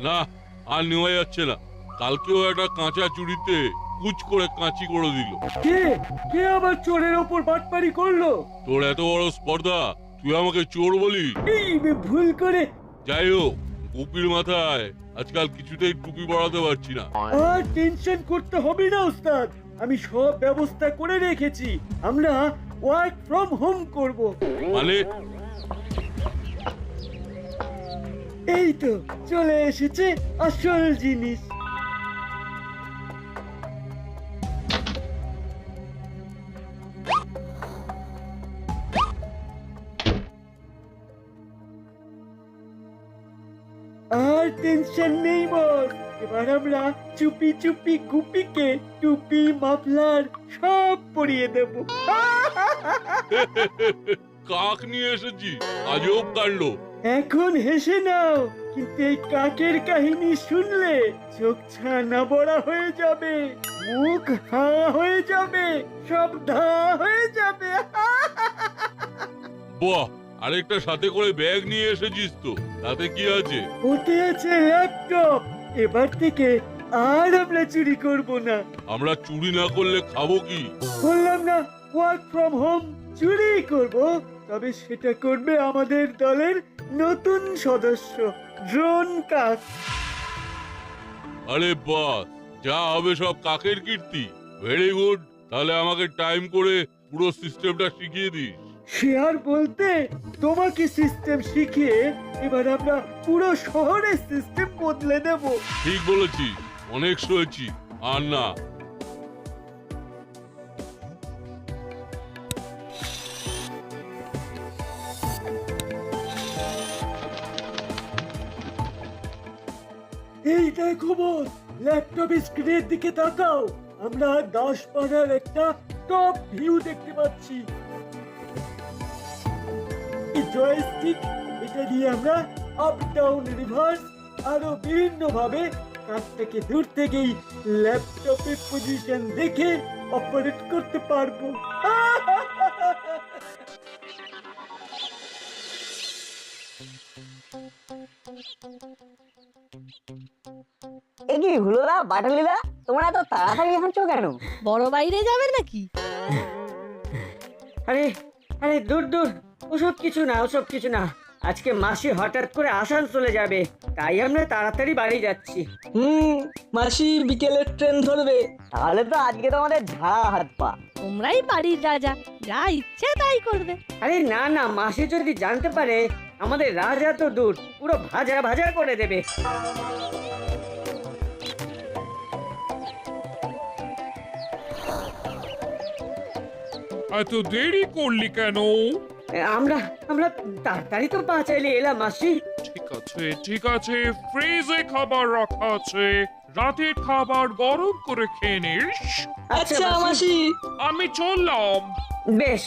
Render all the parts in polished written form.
না, আর নেওয়া যাচ্ছে না। কালকেও একটা কাঁচা চুড়িতে কুচ করে কাঁচি করে দিল। কে কে আবার চোরের ওপর বাটপারি করলো? তোর এত বড় স্পর্ধা, তুই আমাকে চোর বলি? এই ভুল করে। যাই হোক, টুপির মাথায় আজকাল কিছুতেই টুপি পরাতে পারছি না। আর টেনশন করতে হবে না ওস্তাদ, আমি সব ব্যবস্থা করে রেখেছি। আমরা ওয়ার্ক ফ্রম হোম করব। মানে? এই তো চলে এসেছে আসল জিনিস। আর টেনশন নেই বস, এবার আমরা চুপি চুপি গুপিকে টুপি মাফলার সব পরিয়ে দেব। কাক নিয়ে এসেছি, আজব কাণ্ড। এখন হেসে নাও, কিন্তু এই কাকের কাহিনী শুনলে চোখ ছানা বড়া হয়ে যাবে, মুখ হা হয়ে যাবে, সব ধা হয়ে যাবে। বাহ, আরেকটা সাথে করে ব্যাগ নিয়ে এসেছিস তো, তাতে কি আছে? ওতে আছে ল্যাপটপ। এবার থেকে আর আমরা চুরি করব না। আমরা চুরি না করলে খাবো কি? বললাম না ওয়ার্ক ফ্রম হোম, চুরি করব, তবে সেটা করবে আমাদের দলের নতুন সদস্য ড্রোন কাক। আরে বাহ, যা হবে সব কাকের কীর্তি। ভেরি গুড, তাহলে আমাকে টাইম করে পুরো সিস্টেমটা শিখিয়ে দিস। সে আর বলতে, তোমাকে সিস্টেম শিখিয়ে এবার আমরা পুরো শহরের সিস্টেম বদলে দেব। ঠিক বলেছিস, অনেক সয়েছি। আর না, এই দেখো বস, ল্যাপটপ স্ক্রিনের দিকে তাকাও, আমরা 10 পাড়ার একটা টপ ভিউ দেখতে পাচ্ছি। এই জয়স্টিক, এটা দিয়ে আমরা আপ ডাউন রিভার্স আরো বিভিন্ন ভাবে কাছ থেকে দূর থেকেই ল্যাপটপের পজিশন দেখে অপারেট করতে পারবো। এই কি হুলোদা বাটালিদা, তোমরা এত তাড়াতাড়ি হাঁটছো কেন? বড় বাইরে যাবে নাকি? আরে আরে দূর দূর, ওসব কিছু না, ওসব কিছু না। আজকে মাসি হঠাৎ করে আসানসোলে যাবে, তাই আমরা তাড়াতাড়ি বাড়ি যাচ্ছি। মাসি বিকেলের ট্রেন ধরবে, তাহলে তো আজকে তো আমাদের ঝাড়া হাত পা। তোমরাই বাড়ির রাজা, যা ইচ্ছে তাই করবে। আরে না না, মাসি যদি জানতে পারে আমাদের রাজা তো দূর, পুরো ভাজা ভাজা করে দেবে। এত দেরি করলি কেন? আমরা আমরা তাড়াতাড়ি তো বাঁচাইলে এলাম মাসি। ঠিক আছে, ফ্রিজে খাবার রাখা আছে, রাতের খাবার গরম করে খেয়ে নিস। আচ্ছা মাসি। আমি চললাম। বেশ।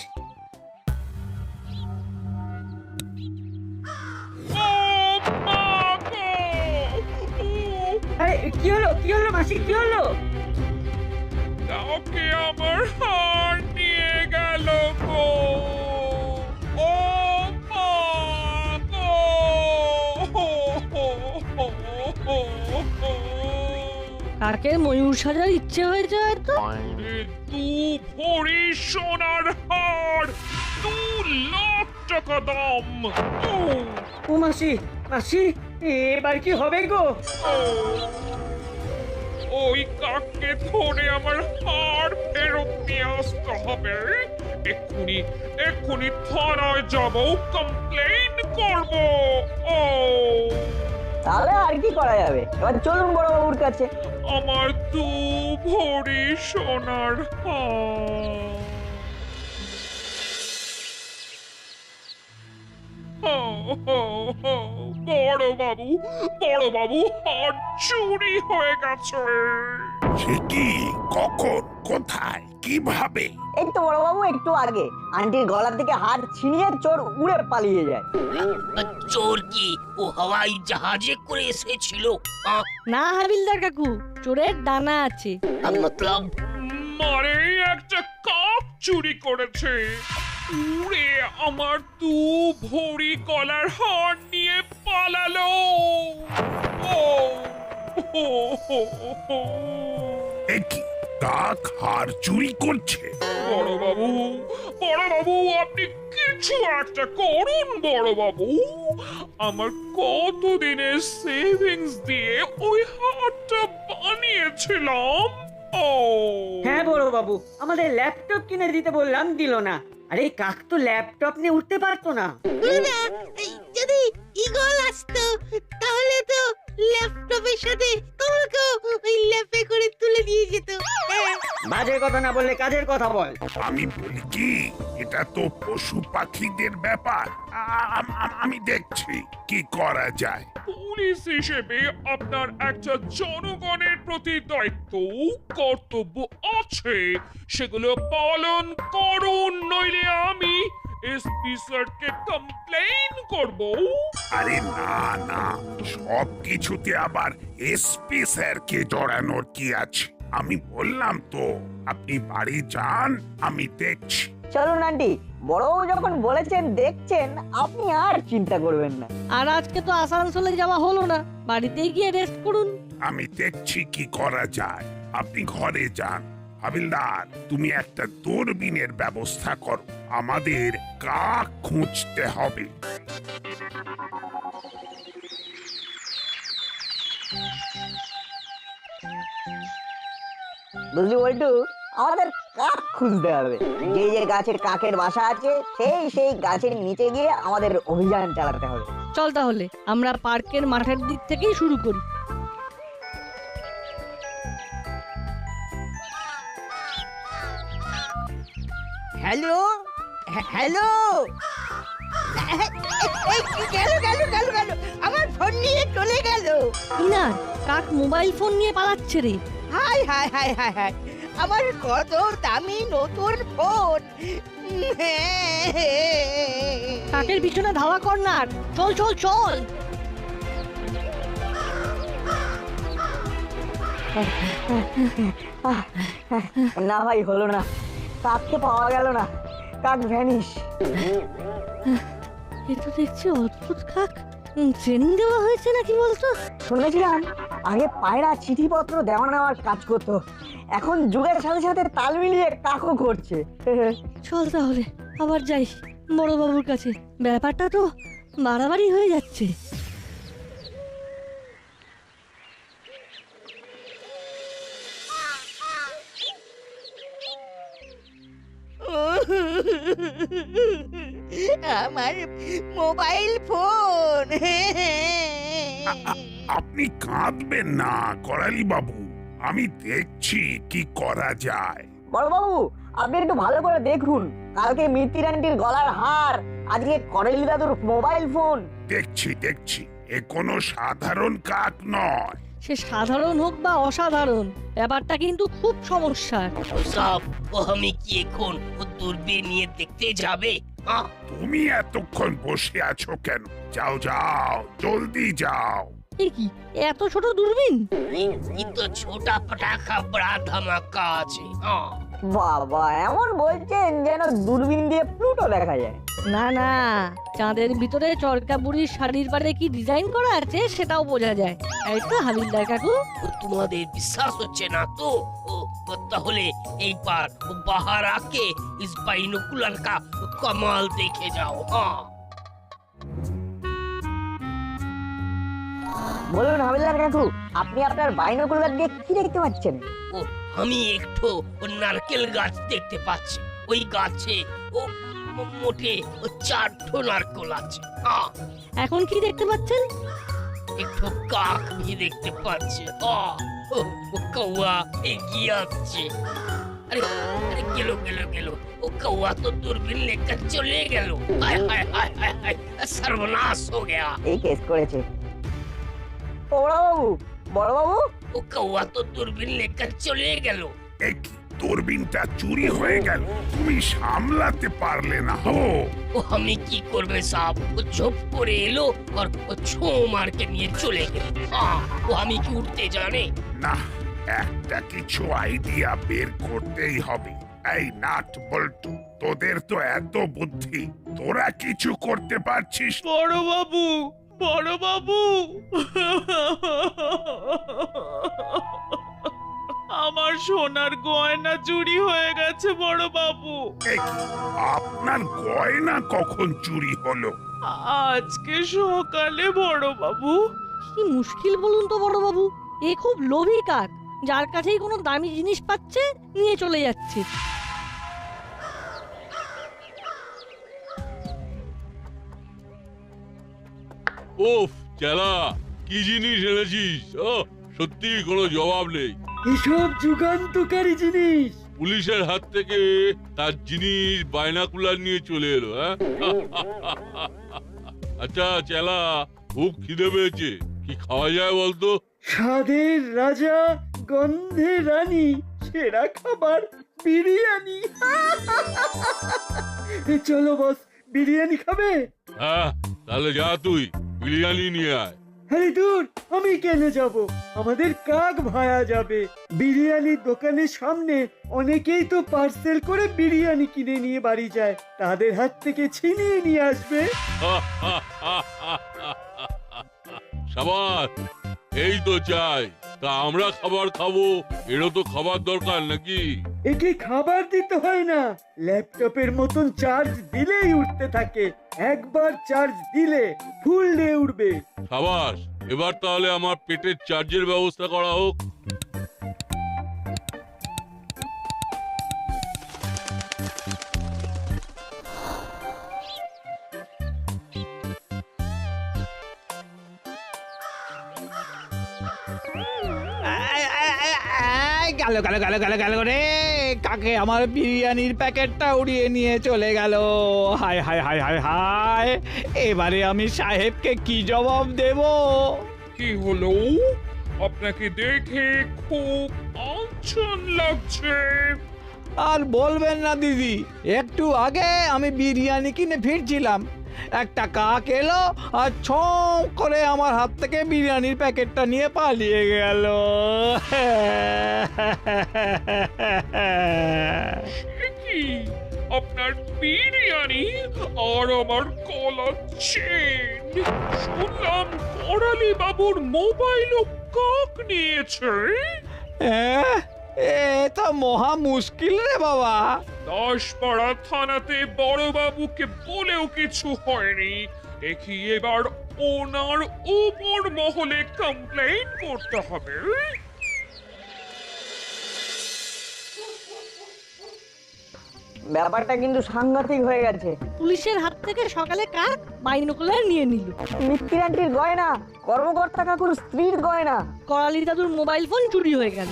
ও মা গো! আরে কি হলো, কি হলো মাসি, কি হলো? কাউকে আমার হার নিয়ে গেল গো! ও মা গো! কাকের ময়ূর সাজার ইচ্ছে হয়েছে হয়তো। দু ভরি সোনার হার, 2 লাখ টাকা দাম। ও মাসি, মাসি এবার কি হবে গো? ওই কাককে ধরে আমার হার ফেরত নিয়ে আসতে হবে। এক্ষুনি থানায় যাব, কমপ্লেইন করব। ও তাহলে আর কি করা যাবে, এবার চলুন বড় বাবুর কাছে। আমার 2 ভরি সোনার হার। বড় বাবু, হার চুরি হয়ে গেছে। সে কি? কখন? কোথায়? কিভাবে? এই তো বড় বাবু একটু আগে আন্টির গলার থেকে হাত ছিনিয়ে চোর উড়ে পালিয়ে যায়। চোর কি ও হাওয়াই জাহাজে করে এসেছিল? না হাবিলদার কাকু, চোরের ডানা আছে। মতলব মানে একটা কাক চুরি করেছে, উড়ে আমার 2 ভরি গলার হার নিয়ে পালালো। ও একই কাক হাড় চুরি করছে? বড়বাবু, বড়বাবু, আপনি কিছু একটা করুন বড়বাবু। আমার কতদিনের সেভিংস দিয়ে ওই হারটা বানিয়েছিলাম। ও হ্যাঁ বড় বাবু, আমাদের ল্যাপটপ কিনে দিতে বললাম, দিল না। আরে কাক তো ল্যাপটপ নিয়ে উঠতে পারতো না। যদি ঈগল আসতো তাহলে তো ল্যাপটপের সাথে তোমাকেও ওই ল্যাপে করে তুলে দিয়ে যেত। বাজে কথা না বললে কাজের কথা বল। আমি বলি কি, এটা তো পশু পাখিদের ব্যাপার। আমি দেখছি কি করা যায়। পুলিশ হিসেবে আপনার একটা জনগণের প্রতি দায়িত্ব কর্তব্য আছে, সেগুলো পালন করুন, নইলে আমি এসপি স্যারকে কমপ্লেইন করব। আরে না না, সব কিছুতে আবার এসপি স্যারকে জড়ানোর কি আছে? আমি বললাম তো, আপনি বাড়ি যান, আমি দেখছি। চলুন আন্টি, বড়বাবু যখন বলেছেন দেখছেন, আপনি আর চিন্তা করবেন না। আর আজকে তো আসানসোলে যাওয়া হলো না, বাড়িতে গিয়ে রেস্ট করুন। আমি দেখছি কি করা যায়। আপনি ঘরে যান। হাবিলদার, তুমি একটা দূরবীনের ব্যবস্থা করো, আমাদের কাক খুঁজতে হবে। বুঝলি বল্টু, আমাদের কাক খুঁজতে হবে। যে যে গাছের কাকের বাসা আছে, সেই গাছের নিচে গিয়ে আমাদের অভিযান চালাতে হবে। চল তাহলে আমরা পার্কের মাঠের দিক থেকেই শুরু করি। হ্যালো, হ্যালো, গেল গেল গেল গেল, আমার ফোন নিয়ে চলে গেল। ইনার কাক মোবাইল ফোন নিয়ে পালাচ্ছে রে। High high high high high, আমার কত দামি নতুন ফোন। কাকের পিছনে ধাওয়া কর না, চল চল চল। না ভাই, হলো না, কাককে পাওয়া গেল না, কাক ভ্যানিশ। এ তো দেখছি অদ্ভুত কাক। ট্রেনিং দেওয়া হয়েছে নাকি বলতো? শুনেছিলাম আগে পায়রা চিঠিপত্র দেওয়া নেওয়ার কাজ করতো, এখন যুগের সাথে সাথে তাল মিলিয়ে কাকও করছে। চল তাহলে আবার যাই বড়বাবুর কাছে, ব্যাপারটা তো বাড়াবাড়ি হয়ে যাচ্ছে। আমার মোবাইল ফোন। আপনি কাঁদবেন না করালি বাবু, আমি দেখছি কি করা যায়। বড়বাবু, আপনি একটু ভালো করে দেখুন, কালকে মিত্তির আন্টির গলার হার, আজকে করেলি দাদুর মোবাইল ফোন। দেখছি দেখছি, এ কোনো সাধারণ কাক নয়। সে সাধারণ হোক বা অসাধারণ, ব্যাপারটা কিন্তু খুব সমস্যার। সব ও আমি কি এখন ও দূরবীন নিয়ে দেখতে যাবে? তুমি এতক্ষণ বসে আছো কেন? যাও যাও, জলদি যাও। এ কি এত ছোট দূরবীন? ये तो छोटा पटाखा बड़ा धमाका আছে। বাবা, এমন বলছেন যেন দূরবীন দিয়ে প্লুটো দেখা যায়। না না, চাঁদের ভিতরে চরকা বুড়ির শাড়ির পাড়ে কি ডিজাইন করা আছে সেটাও বোঝা যায়। এই তো হাবিলদার কাকু। তোমাদের বিশ্বাস হচ্ছে না তো? তাহলে এইবার बाहर आके इस बाइनोकुलर का कमाल देखे जाओ। বলুন হাবিলদার কাকু, আপনি আপনার বাইনোকুলার দিয়ে কি দেখতে পাচ্ছেন? ও আমি একটু নারকেল গাছ দেখতে পাচ্ছি। ওই গাছে ও মোটে 4টো নারকেল আছে। এখন কি দেখতে পাচ্ছেন? একটু কাক भी দেখতে পাচ্ছি। ও কৌয়া এগিয়ে আসছে। আরে আরে গেল গেল গেল, ও কৌয়া তো দূরবীন লেकर চলে গেল। হায় হায় হায় হায় হায়, সর্বনাশ हो गया। এই কেস করেছে। বড়বাবু, বড়বাবু, ও কৌয়া তো দূরবীন লেकर চলে গেল। এক দূরবীনটা চুরি হয়ে গেল, তুমি সামলাতে পারলে না। ও আমি কি করবে সাহেব? ও ঝোপ করে এলো আর ও ছো মারকে নিয়ে চলে গেল। ও আমি কি উঠতে জানে? না, একটা কিছু আইডিয়া বের করতেই হবে। এই নাট বল্টু, তোদের তো এত বুদ্ধি, তোরা কিছু করতে পারছিস? বড়বাবু, বড়বাবু, সোনার গয়না চুরি হয়ে গেছে বড় বাবু। এ কি, আপনার গয়না কখন চুরি হলো? আজকে সকালে বড় বাবু। কি মুশকিল বলুন তো বড় বাবু, এ খুব লোভী কাক, যার কাছেই কোনো দামি জিনিস পাচ্ছে নিয়ে চলে যাচ্ছে। ওফ চেলা, কি জিনিস এনেছিস? ও সত্যি কোনো জবাব নেই। এসব যুগান্তকারী জিনিস। পুলিশের হাত থেকে তার জিনিস বাইনাকুলার নিয়ে চলে এলো। হ্যাঁ আচ্ছা চেলা, খুব খিদে পেয়েছে, কি খাওয়া যায় বলতো? স্বাদের রাজা, গন্ধে রানী, সেরা খাবার বিরিয়ানি। চলো বস, বিরিয়ানি খাবে? হ্যাঁ তাহলে যা, তুই বিরিয়ানি নিয়ে আয়। আরে দূর, আমি কেন যাব? আমাদের কাক ভায়া যাবে। বিরিয়ানির দোকানের সামনে অনেকেই তো পার্সেল করে বিরিয়ানি কিনে নিয়ে বাড়ি যায়, তাদের হাত থেকে ছিনিয়ে নিয়ে আসবে। সাবাস, এই তো চাই। তা আমরা খাবার খাবো, এরও তো খাবার দরকার নাকি? একে খাবার দিতে হয় না, ল্যাপটপের মতন চার্জ দিলেই উঠতে থাকে। একবার চার্জ দিলে ফুল ডে উঠবে। সাবাস, এবার তাহলে আমার পেটের চার্জের ব্যবস্থা করা হোক। গেল গেল গেল গেল গেল রে, কাকে আমার বিরিয়ানির প্যাকেটটা উড়িয়ে নিয়ে চলে গেল। হায় হায় হায় হায় হায়, এবারে আমি সাহেবকে কি জবাব দেব? কি হলো? আপনাকে দেখে খুব আনছন লাগছে। আর বলবেন না দিদি, একটু আগে আমি বিরিয়ানি কিনে ফিরছিলাম, একটা কাক এলো আর ছং করে আমার হাত থেকে বিরিয়ানির প্যাকেটটা নিয়ে পালিয়ে গেল। কি আপনার বিরিয়ানি আর আমার কলার চেন? শুনলাম করালি বাবুর মোবাইলও কাক নিয়েছে। এ তো মহা মুশকিল রে বাবা। দাসপাড়া থানাতে বড়বাবুকে বলেও কিছু হয়নি, দেখি এবার ওনার উপর মহলে কমপ্লেইন করতে হবে। ব্যাপারটা কিন্তু সাংঘাতিক হয়ে গেছে। পুলিশের হাত থেকে সকালে কাক বাইনোকুলার নিয়ে নিল, মিত্তির আন্টির গয়না, কর্মকর্তা কাকুর স্ত্রীর গয়না, করালি দাদুর মোবাইল ফোন চুরি হয়ে গেল।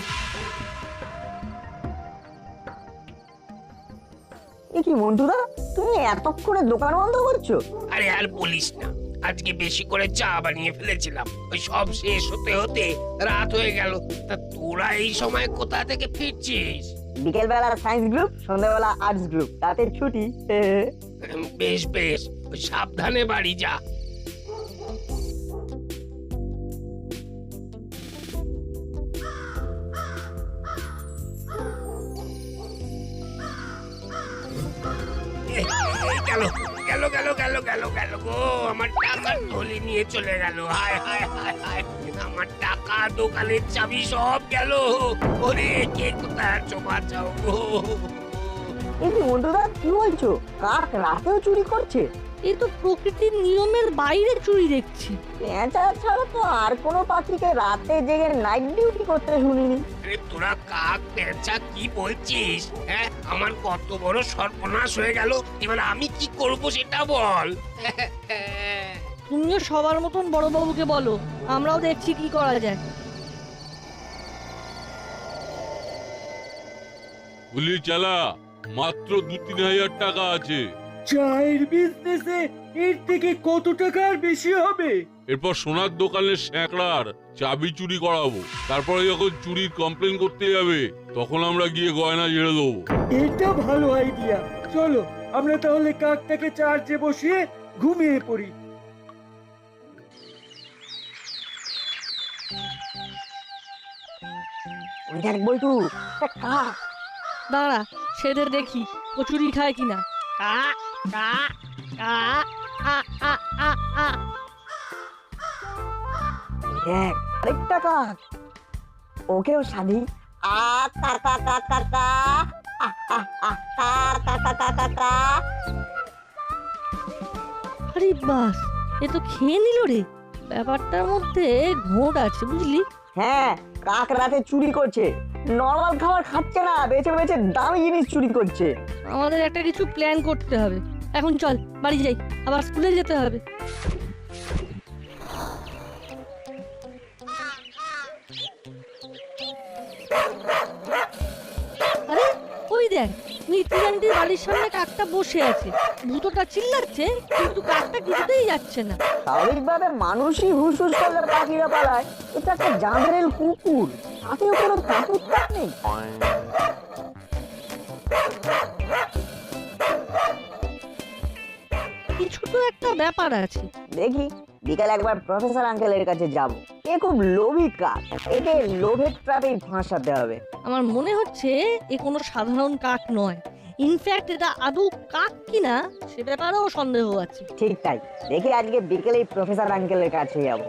এ কি মন্টুদা, তুমি এতক্ষণে দোকান বন্ধ করছো? আরে আর বলিস না, আজকে বেশি করে চা বানিয়ে ফেলেছিলাম, ওই সব শেষ হতে হতে রাত হয়ে গেল। তা তোরা এই সময় কোথা থেকে ফিরছিস? বিকেলবেলা সায়েন্স গ্রুপ, সন্ধ্যাবেলা আর্টস গ্রুপ, রাতের ছুটি। বেশ বেশ, ওই সাবধানে বাড়ি যা। গেল গেল গেল গেল গেল গেল গো, আমার টাকার থলি নিয়ে চলে গেল। হায় হায় হায় হায়, আমার টাকা, দোকানের চাবি সব গেল। ওরে কে কোথায় আছো, বাঁচাও গো। এ কি মন্টুদা, কি বলছো? কাক রাতেও চুরি করছে? এ তো প্রকৃতির নিয়মের বাইরে চুরি দেখছি। পেঁচা ছাড়া তো আর কোনো পাখিকে রাতে জেগে নাইট ডিউটি করতে শুনিনি। আরে তোরা কাক পেঁচা কি বলছিস? হ্যাঁ, আমার কত বড় সর্বনাশ হয়ে গেল, এবার আমি কি করব সেটা বল। তুমিও সবার মতন বড়বাবুকে বলো, আমরাও দেখছি কি করা যায়। গুলি চালা, মাত্র 2-3 হাজার টাকা আছে। চায়ের বিজনেসে এর থেকে কত টাকার বেশি হবে? এরপর সোনার দোকানের স্যাঁকড়ার চাবি চুরি করাবো, তারপরে যখন চুরির কমপ্লেন করতে যাবে তখন আমরা গিয়ে গয়না ঝেড়ে দেবো। এটা ভালো আইডিয়া। চলো আমরা তাহলে কাকটাকে চার্জে বসিয়ে ঘুমিয়ে পড়ি। ওই দেখ বল্টু, একটা কাক। দাঁড়া, সেদের দেখি ও চুরি খায় কিনা। কা কা কা আ আ আ আ। দেখ আরেকটা কাক। ওকেও স্বাধীন কা কা কা কা কা কা কা কা কা কা। আরে বাস, এ তো খেয়ে নিল রে। ব্যাপারটার মধ্যে ঘোট আছে বুঝলি। হ্যাঁ, কাক রাতে চুরি করছে, নর্মাল খাবার খাচ্ছে না, বেছে বেছে দামি জিনিস চুরি করছে। আমাদের একটা কিছু প্ল্যান করতে হবে। এখন চল বাড়ি যাই, আবার স্কুলে যেতে হবে। আরে ওই দেখ, মিত্রি আন্টির বাড়ির সামনে কাকটা বসে আছে। ভূতটা চিল্লাচ্ছে কিন্তু কাকটা কিছুতেই যাচ্ছে না। স্বাভাবিকভাবে মানুষই হুসহুস করলে পাখিরা পালায়, এটা একটা জাঁদরেল কুকুর, তাতেও কোনো কাকুর নেই। কিছু তো একটা ব্যাপার আছে। দেখি বিকালে একবার প্রফেসর আঙ্কেলের কাছে যাব। এ খুব লোভী কাক, একে লোভের ট্র্যাপে ফাঁসাতে হবে। আমার মনে হচ্ছে এ কোনো সাধারণ কাক নয়। ইনফ্যাক্ট এটা আদৌ কাক কিনা সে ব্যাপারেও সন্দেহ আছে। ঠিক তাই, দেখি আজকে বিকেলেই প্রফেসর আঙ্কেলের কাছে যাব।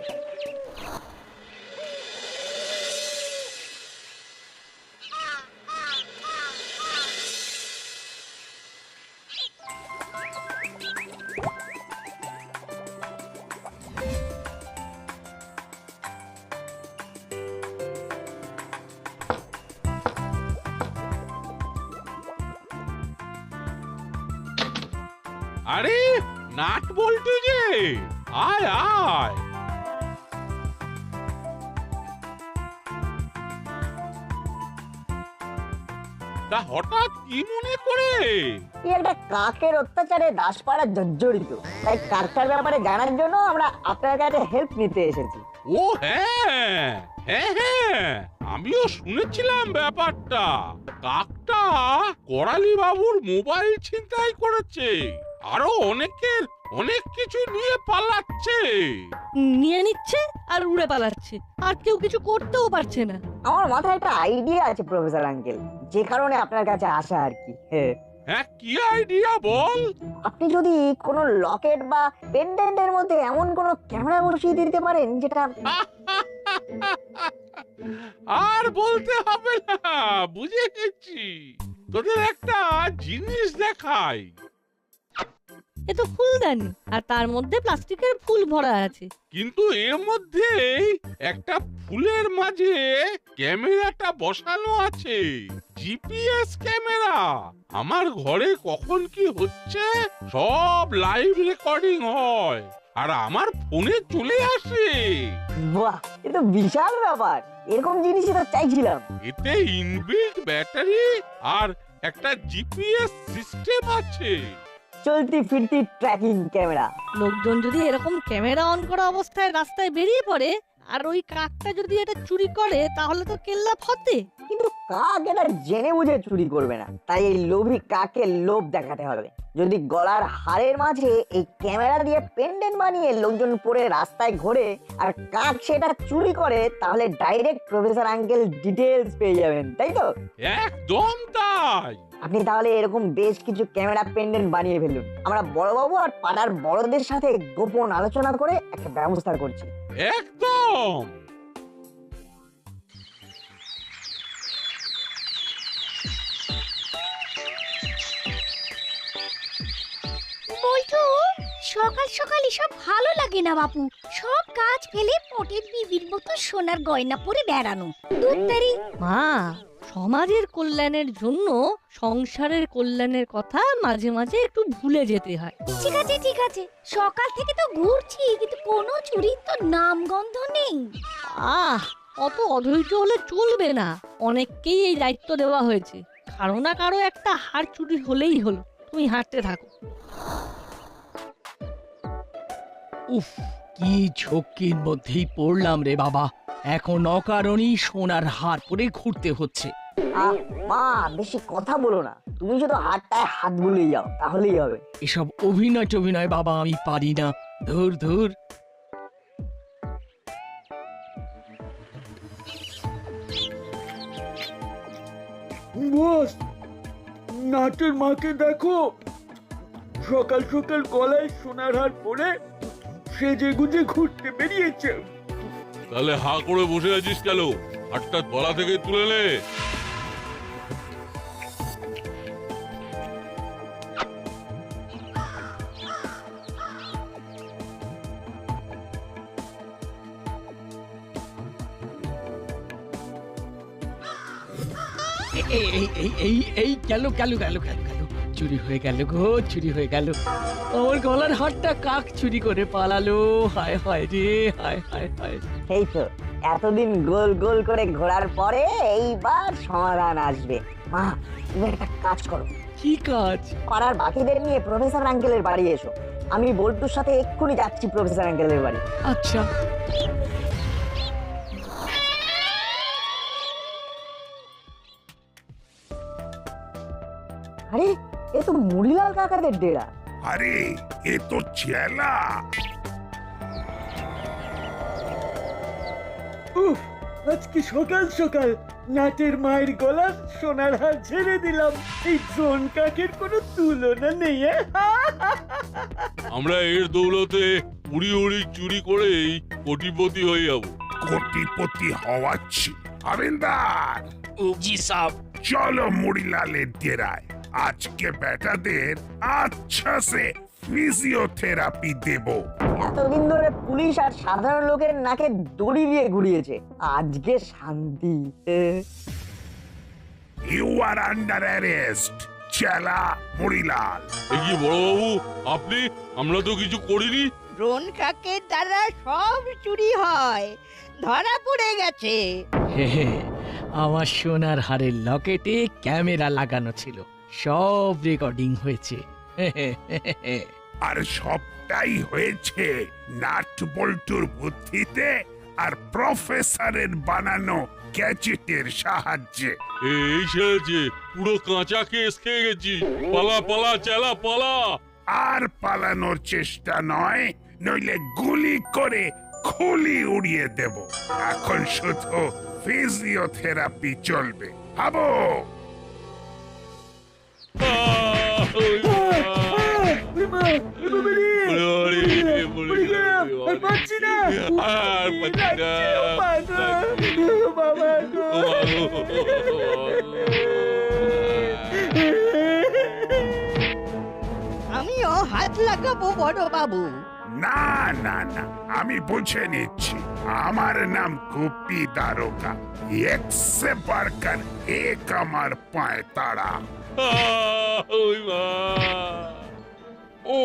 আরে নাট বল্টু যে, আয় আয়। তা হঠাৎ কি মনে করে? এই একটা কাকের অত্যাচারে দাসপাড়া জর্জরিত, তাই কাকটার ব্যাপারে জানার জন্য আমরা আপনার কাছে হেল্প নিতে এসেছি। ও হ্যাঁ হ্যাঁ হ্যাঁ, আমিও শুনেছিলাম ব্যাপারটা। কাকটা করালি বাবুর মোবাইল ছিনতাই করেছে, আরো অনেকের অনেক কিছু নিয়ে পালাচ্ছে। নিয়ে নিচ্ছে আর উড়ে পালাচ্ছে, আর কেউ কিছু করতেও পারছে না। আমার মাথায় একটা আইডিয়া আছে প্রফেসর আঙ্কেল, যে কারণে আপনার কাছে আসা আর কি। হ্যাঁ, কি আইডিয়া বল? আপনি যদি কোনো লকেট বা পেন্ডেন্টের মধ্যে এমন কোনো ক্যামেরা বসিয়ে দিতে পারেন যেটা আর বলতে হবে না, বুঝে গেছি। তোদের একটা জিনিস দেখাই। এ তো ফুলদানি, আর তার মধ্যে প্লাস্টিকের ফুল ভরা আছে। কিন্তু এর মধ্যে একটা ফুলের মাঝে ক্যামেরাটা বসানো আছে, জিপিএস ক্যামেরা। আমার ঘরে কখন কি হচ্ছে সব লাইভ রেকর্ডিং হয়, আর আমার ফোনে চলে আসে। বাহ, এ তো বিশাল ব্যাপার, এরকম জিনিসই তো চাইছিলাম। এতে ইনবিল্ট ব্যাটারি আর একটা জিপিএস সিস্টেম আছে। চলতি ফিরতি ট্র্যাকিং ক্যামেরা। লোকজন যদি এরকম ক্যামেরা অন করা অবস্থায় রাস্তায় বেরিয়ে পড়ে আর ওই কাকটা যদি এটা চুরি করে, তাহলে তো কেল্লা ফতে। কিন্তু কাক এটা জেনে বুঝে চুরি করবে না, তাই এই লোভী কাকে লোভ দেখাতে হবে। যদি গলার হাড়ের মাঝে এই ক্যামেরা দিয়ে পেন্ডেন্ট বানিয়ে লোকজন পরে রাস্তায় ঘোরে আর কাক সেটা চুরি করে, তাহলে ডাইরেক্ট প্রফেসর আঙ্কেল ডিটেলস পেয়ে যাবেন, তাই তো? একদম তাই। আপনি তাহলে এরকম বেশ কিছু ক্যামেরা পেন্ডেন্ট বানিয়ে ফেলুন, আমরা বড়বাবু আর পাড়ার বড়দের সাথে গোপন আলোচনা করে একটা ব্যবস্থা করছি। একদম। বলতো সকাল সকাল এসব ভালো লাগে না বাপু, সব কাজ ফেলে পটের বিবির মতো সোনার গয়না পরে বেড়ানো। দুধদারি মা, সমাজের কল্যাণের জন্য সংসারের কল্যাণের কথা মাঝে মাঝে একটু ভুলে যেতে হয়। ঠিক আছে ঠিক আছে, সকাল থেকে তো ঘুরছি কিন্তু কোনো চুরির তো নাম গন্ধ নেই। আহ, অত অধৈর্য হলে চলবে না। অনেককেই এই দায়িত্ব দেওয়া হয়েছে, কারো না কারো একটা হাড় চুরি হলেই হলো। তুমি হাঁটতে থাকো। উফ, কি ঝক্কির মধ্যেই পড়লাম রে বাবা। এখন অকারণেই সোনার হার পরে ঘুরতে হচ্ছে। মা, বেশি কথা বলো না, তুমি শুধু হাতটায় হাত বুলিয়ে যাও, তাহলেই হবে। এসব অভিনয় টভিনয় বাবা আমি পারি না। ধুর ধুর। বস, নাটের মাকে দেখো, সকাল সকাল গলায় সোনার হার পরে সেজে গুজে ঘুরতে বেরিয়েছে। তাহলে হা করে বসে আছিস কেন? হাতটা গলা থেকে তুলে নে। এই গেল গেল গেল গেল গেল চুরি হয়ে গেল গো, চুরি হয়ে গেল। আমার গলার হারটা কাক চুরি করে পালালো। হায় হায় রে, হায় হায় হায়। এই তো এতদিন গোল গোল করে ঘোরার পরে এইবার সমাধান আসবে। মা তুমি একটা কাজ করো, কি কাজ? পাড়ার বাকিদের নিয়ে প্রফেসর আঙ্কেলের বাড়ি এসো। আমি বল্টুর সাথে এক্ষুনি যাচ্ছি প্রফেসর আঙ্কেলের বাড়ি। আচ্ছা। আরে এ তো মুড়িলাল কাকাদের ডেরা। আরে এ তো চেলা। উফ, আজকে সকাল সকাল নাটের মায়ের গলার সোনার হার ছেড়ে দিলাম। এই ড্রোন কাকের কোনো তুলনা নেই। আমরা এর দৌলতে উড়ি উড়ি চুরি করেই কোটিপতি হয়ে যাব। কোটিপতি হওয়াচ্ছি। হাবিলদার জি সাহেব। চলো মুড়িলালের ডেরায়। আজকে বেটাদের আচ্ছা সে ফিজিওথেরাপি দেব। এতদিন ধরে পুলিশ আর সাধারণ লোকের নাকে দড়ি দিয়ে ঘুরিয়েছে, আজকে শান্তি। ইউ আর আন্ডার অ্যারেস্ট চেলা মুড়িলাল। এ কি বড়বাবু আপনি? আমরা তো কিছু করিনি। ড্রোন কাকের দ্বারা সব চুরি হয়, ধরা পড়ে গেছে। হে হে, আমার সোনার হারের লকেটে ক্যামেরা লাগানো ছিল, সব রেকর্ডিং হয়েছে। হে হে হে হে। আর সবটাই হয়েছে নাট বল্টুর বুদ্ধিতে আর প্রফেসরের বানানো গ্যাজেটের সাহায্যে। এই সেরেছে, পুরো কাঁচা কেস খেয়ে গেছি। পালা পালা চেলা পালা। আর পালানোর চেষ্টা নয়, নইলে গুলি করে খুলি উড়িয়ে দেব। এখন শুধু ফিজিওথেরাপি চলবে। ভাবো। পাচ্ছি না। বাবা আমিও হাত লাগাবো বড় বাবু। না না না, আমি বুঝে নিচ্ছি। আমার নাম গুপি দারোগা। একসে বাড়কার এক আমার পায়ে তাড়া। ও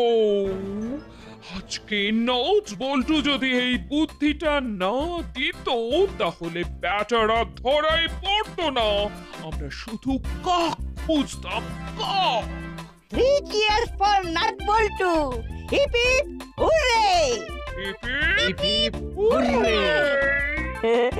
আজকে নট বল্টু যদি এই বুদ্ধিটা না দিত তাহলে ব্যাটারা ধরাই পড়তো না। আমরা শুধু কাক খুঁজতাম, কাক। 3 cheers for Nut Boltu! Hip hip hooray! Hip hip hip hooray. Hurray!